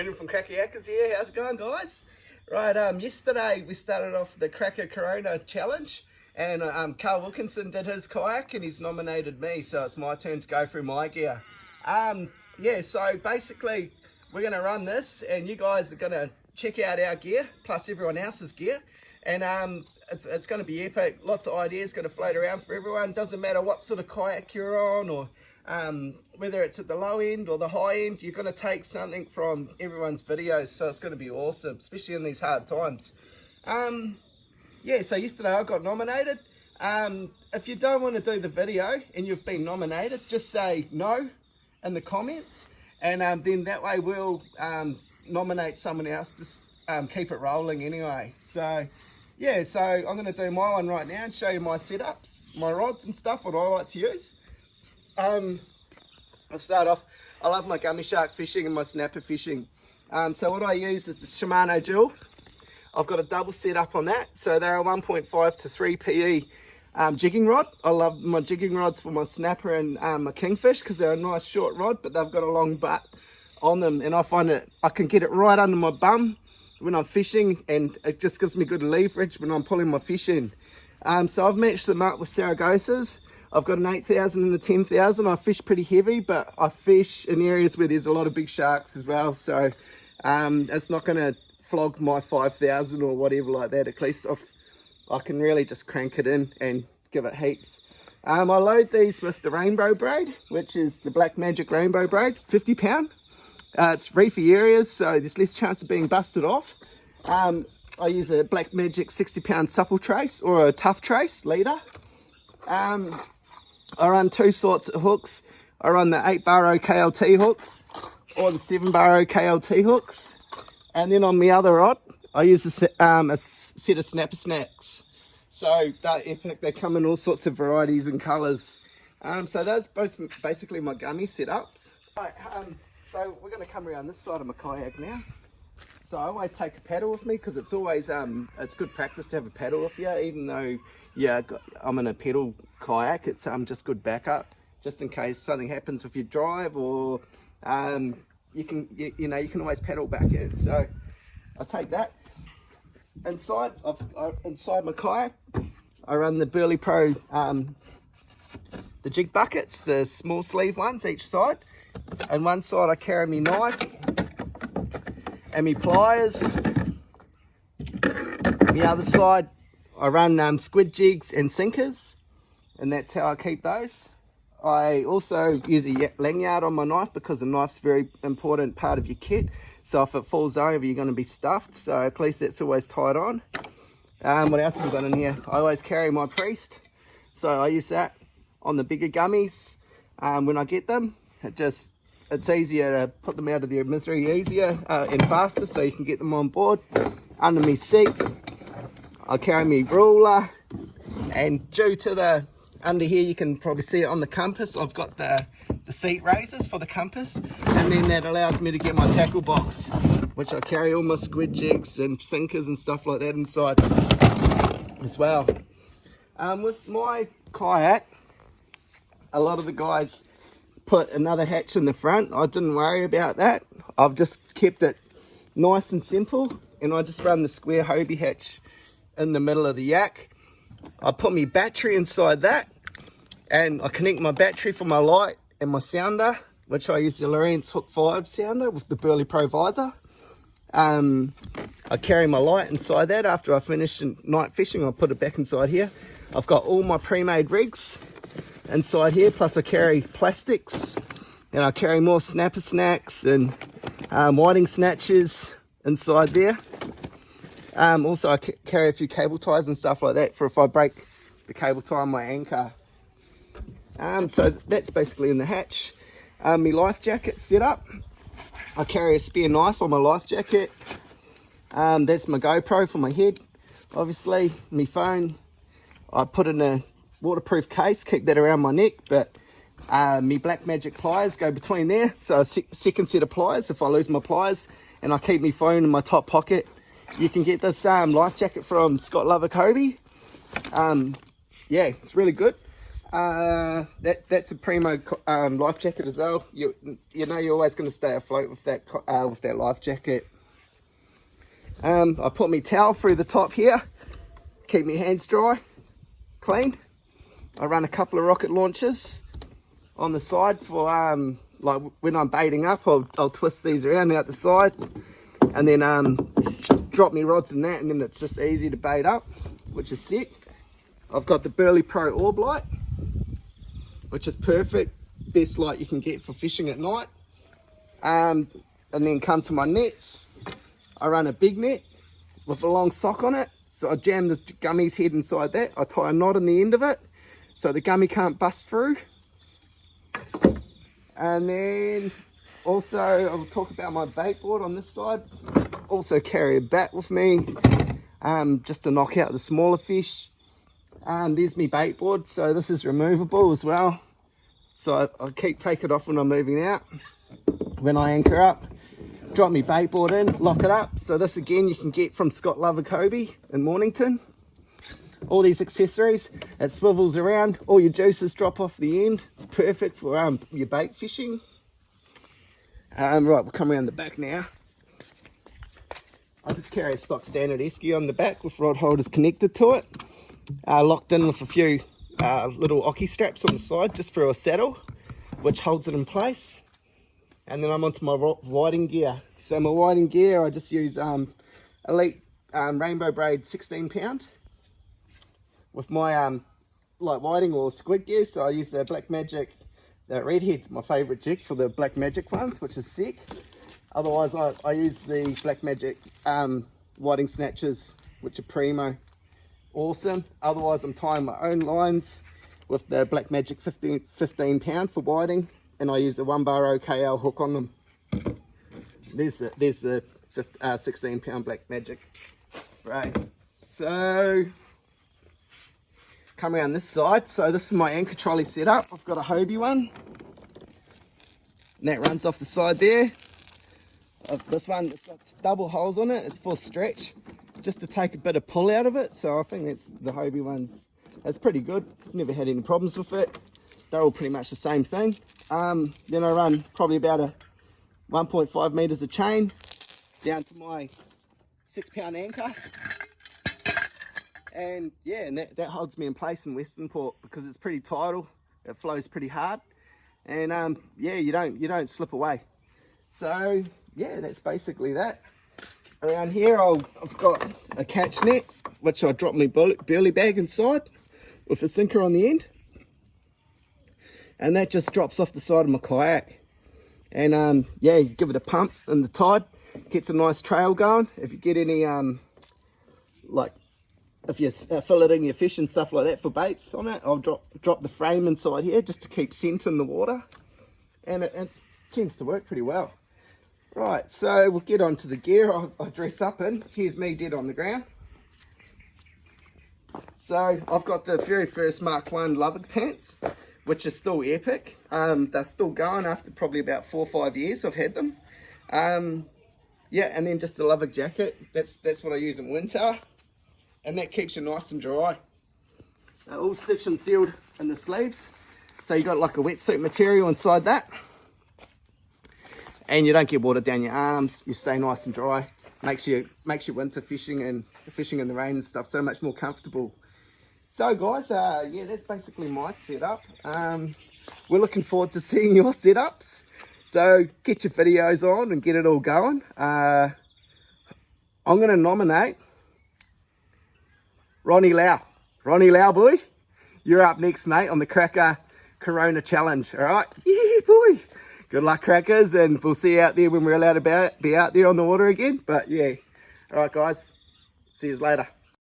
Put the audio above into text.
Brendan from Cracker Yackers here. How's it going, guys? Right, yesterday we started off the Cracker Corona Challenge, and Carl Wilkinson did his kayak and he's nominated me, so it's my turn to go through my gear. Yeah, so basically we're going to run this and you guys are going to check out our gear plus everyone else's gear, and it's going to be epic. Lots of ideas going to float around for everyone. Doesn't matter what sort of kayak you're on, or whether it's at the low end or the high end, you're going to take something from everyone's videos, so it's going to be awesome, especially in these hard times. Yeah, so yesterday I got nominated. If you don't want to do the video and you've been nominated, just say no in the comments, and then that way we'll nominate someone else to keep it rolling anyway. So yeah, so I'm going to do my one right now and show you my setups, my rods and stuff, what I like to use. I'll start off, I love my gummy shark fishing and my snapper fishing. So what I use is the Shimano Dual. I've got a double set up on that, so they're a 1.5 to 3 PE jigging rod. I love my jigging rods for my snapper and my kingfish because they're a nice short rod, but they've got a long butt on them, and I find that I can get it right under my bum when I'm fishing, and it just gives me good leverage when I'm pulling my fish in. So I've matched them up with Saragosas. I've got an 8,000 and a 10,000. I fish pretty heavy, but I fish in areas where there's a lot of big sharks as well. So it's not going to flog my 5,000 or whatever like that. At least I can really just crank it in and give it heaps. I load these with the rainbow braid, which is the Black Magic rainbow braid, 50 pound. It's reefy areas, so there's less chance of being busted off. I use a Black Magic 60 pound supple trace or a tough trace leader. I run two sorts of hooks. I run the 8-bar KLT hooks or the 7-bar KLT hooks. And then on my other rod, I use a set of snapper snacks. So they're epic. They come in all sorts of varieties and colours. So that's both basically my gummy setups. Right, so we're going to come around this side of my kayak now. So I always take a paddle with me because it's always it's good practice to have a paddle with you, even though I'm in a pedal kayak. It's just good backup, just in case something happens with your drive, or you can always paddle back in. So I take that inside my kayak. I run the Burley Pro the jig buckets, the small sleeve ones each side, and one side I carry my knife and my pliers. The other side I run squid jigs and sinkers, and that's how I keep those. I also use a lanyard on my knife because the knife's a very important part of your kit. So if it falls over, you're going to be stuffed. So at least that's always tied on. What else have we got in here? I always carry my priest. So I use that on the bigger gummies when I get them. It's easier to put them out of their misery easier and faster, so you can get them on board. Under my seat, I carry my ruler, and due to the under here, you can probably see it on the compass. I've got the seat raisers for the compass, and then that allows me to get my tackle box, which I carry all my squid jigs and sinkers and stuff like that inside as well. With my kayak, a lot of the guys put another hatch in the front. I didn't worry about that. I've just kept it nice and simple, and I just run the square Hobie hatch in the middle of the yak. I put my battery inside that, and I connect my battery for my light and my sounder, which I use the Lowrance Hook 5 sounder with the Burley Pro visor. I carry my light inside that. After I finish night fishing, I'll put it back inside here. I've got all my pre-made rigs inside here, plus I carry plastics, and I carry more snapper snacks and whiting snatches inside there. Also I carry a few cable ties and stuff like that for if I break the cable tie on my anchor. So that's basically in the hatch. My life jacket set up. I carry a spare knife on my life jacket. That's my GoPro for my head, obviously. My phone, I put in a waterproof case, keep that around my neck, but my Black Magic pliers go between there. So a second set of pliers if I lose my pliers, and I keep my phone in my top pocket. You can get this life jacket from Scott Lover Hobie. Yeah, it's really good. That's a Primo life jacket as well. You know you're always going to stay afloat with that life jacket. I put my towel through the top here, keep my hands dry, clean. I run a couple of rocket launchers on the side for like when I'm baiting up. I'll twist these around out the side, and then drop me rods in that, and then it's just easy to bait up, which is sick. I've got the Burley Pro Orb light, which is perfect, best light you can get for fishing at night. And then come to my nets. I run a big net with a long sock on it, so I jam the gummy's head inside that. I tie a knot in the end of it so the gummy can't bust through. And then also I'll talk about my bait board on this side. Also carry a bat with me, just to knock out the smaller fish. There's my bait board, so this is removable as well, so I take it off when I'm moving out. When I anchor up, drop my bait board in, lock it up. So this again you can get from Scott Lover Kobe in Mornington. All these accessories, it swivels around, all your juices drop off the end. It's perfect for your bait fishing. Right, we'll come around the back now. I just carry a stock standard esky on the back with rod holders connected to it. Locked in with a few little ocky straps on the side just for a saddle, which holds it in place. And then I'm onto my whiting gear. So my whiting gear, I just use Elite Rainbow Braid 16 pound with my light whiting or squid gear. So I use the Black Magic, the Redhead's my favourite jig for the Black Magic ones, which is sick. Otherwise I use the Black Magic whiting snatchers, which are Primo. Awesome. Otherwise I'm tying my own lines with the Black Magic 15 pound for whiting, and I use a 1-bar OKL hook on them. There's the 16 pound Black Magic. Right, so come around this side. So this is my anchor trolley setup. I've got a Hobie one, and that runs off the side there. This one, it's got double holes on it. It's for stretch, just to take a bit of pull out of it. So I think that's the Hobie ones. That's pretty good. Never had any problems with it. They're all pretty much the same thing. Then I run probably about a 1.5 meters of chain down to my 6 pound anchor. And yeah, and that holds me in place in Western Port because it's pretty tidal. It flows pretty hard, and yeah, you don't slip away. So yeah, that's basically that. Around here I've got a catch net, which I drop my burley bag inside with a sinker on the end, and that just drops off the side of my kayak. And yeah, you give it a pump in the tide, gets a nice trail going. If you get any like if you're filleting your fish and stuff like that for baits on it, I'll drop the frame inside here just to keep scent in the water, and it tends to work pretty well. Right, so we'll get on to the gear I dress up in. Here's me dead on the ground. So I've got the very first Mark 1 Lover pants, which are still epic. They're still going after probably about 4 or 5 years I've had them. Yeah, and then just the Lover jacket. That's what I use in winter, and that keeps you nice and dry. All stitched and sealed in the sleeves, so you got like a wetsuit material inside that. And you don't get water down your arms, you stay nice and dry. Makes your winter fishing and fishing in the rain and stuff so much more comfortable. So guys, yeah, that's basically my setup. We're looking forward to seeing your setups. So get your videos on and get it all going. I'm going to nominate Ronnie Lau. Ronnie Lau, boy, you're up next, mate, on the Cracker Corona Challenge. All right? Yeah, boy. Good luck, crackers, and we'll see you out there when we're allowed to be out there on the water again. But yeah, all right, guys, see you later.